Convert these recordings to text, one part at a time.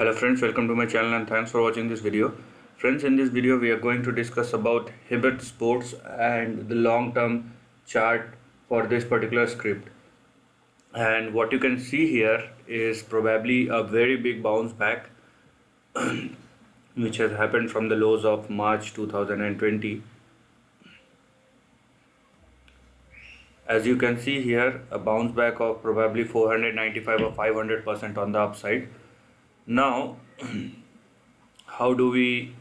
Hello friends, welcome to my channel and thanks for watching this video. Friends, in this video we are going to discuss about Hibbett Sports and the long term chart for this particular script. And what you can see here is probably a very big bounce back which has happened from the lows of March 2020. As you can see here, a bounce back of probably 495 or 500% on the upside. Now, how do we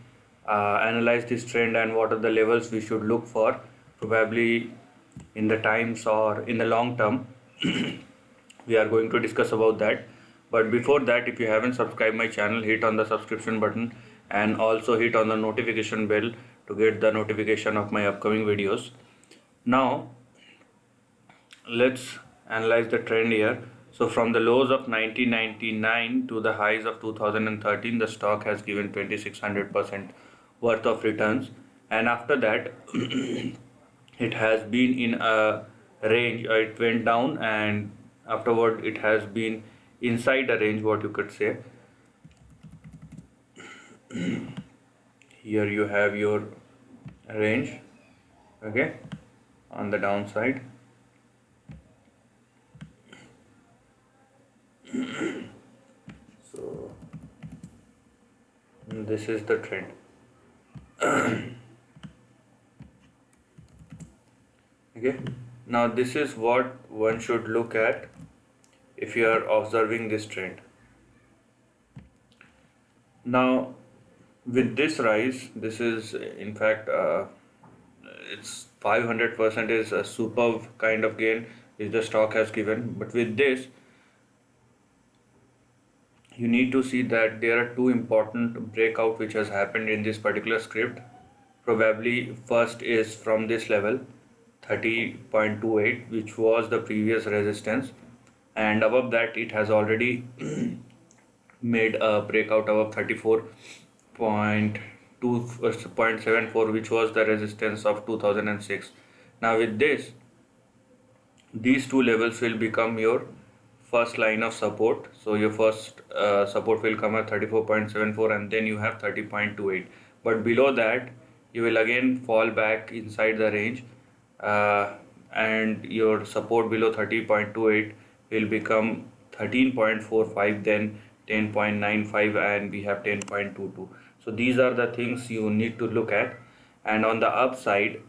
analyze this trend and what are the levels we should look for probably in the times or in the long term? We are going to discuss about that. But before that, if you haven't subscribed my channel, hit on the subscription button and also hit on the notification bell to get the notification of my upcoming videos. Now let's analyze the trend here. So from the lows of 1999 to the highs of 2013, the stock has given 2600% worth of returns, and after that it has been in a range. It went down and afterward it has been inside a range, what you could say. Here you have your range, okay, on the downside. So this is the trend. Okay, now this is what one should look at if you are observing this trend. Now with this rise, this is in fact it's 500% is a superb kind of gain which the stock has given. But with this, you need to see that there are two important breakout which has happened in this particular script. Probably first is from this level 30.28, which was the previous resistance, and above that it has already made a breakout above 34.74, which was the resistance of 2006. Now with this, these two levels will become your first line of support. So your first support will come at 34.74 and then you have 30.28, but below that you will again fall back inside the range, and your support below 30.28 will become 13.45, then 10.95, and we have 10.22. so these are the things you need to look at. And on the upside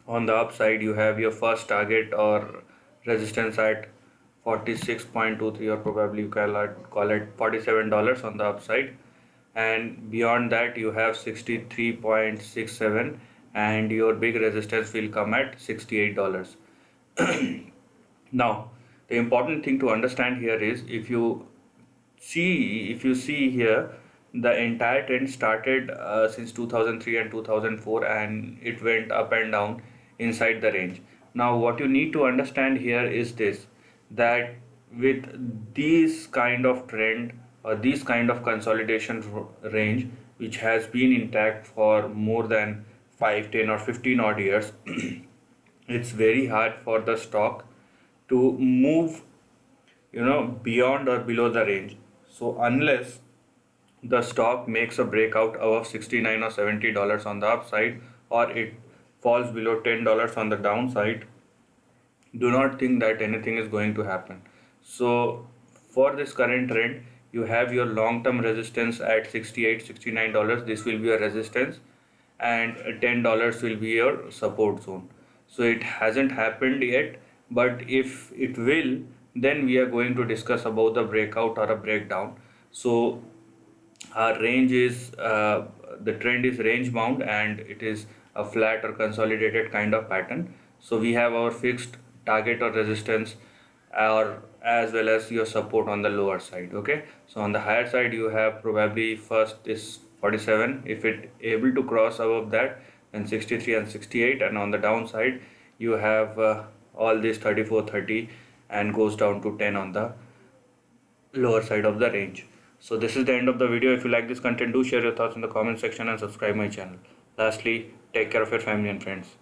on the upside you have your first target or resistance at 46.23, or probably you can call it $47 on the upside, and beyond that you have 63.67, and your big resistance will come at $68. Now the important thing to understand here is, if you see here, the entire trend started since 2003 and 2004, and it went up and down inside the range. Now what you need to understand here is this, that with these kind of trend or this kind of consolidation range which has been intact for more than 5, 10 or 15 odd years, it's very hard for the stock to move beyond or below the range. So unless the stock makes a breakout above 69 or $70 on the upside, or it falls below $10 on the downside, do not think that anything is going to happen. So for this current trend, you have your long-term resistance at $68-69. This will be a resistance, and $10 will be your support zone. So it hasn't happened yet, but if it will, then we are going to discuss about the breakout or a breakdown. So our range is the trend is range bound, and it is a flat or consolidated kind of pattern. So we have our fixed target or resistance, or as well as your support on the lower side. Okay, so on the higher side you have probably first is 47. If it able to cross above that, then 63 and 68, and on the downside you have all this 34-30 and goes down to 10 on the lower side of the range. So this is the end of the video. If you like this content, do share your thoughts in the comment section and subscribe my channel. Lastly, take care of your family and friends.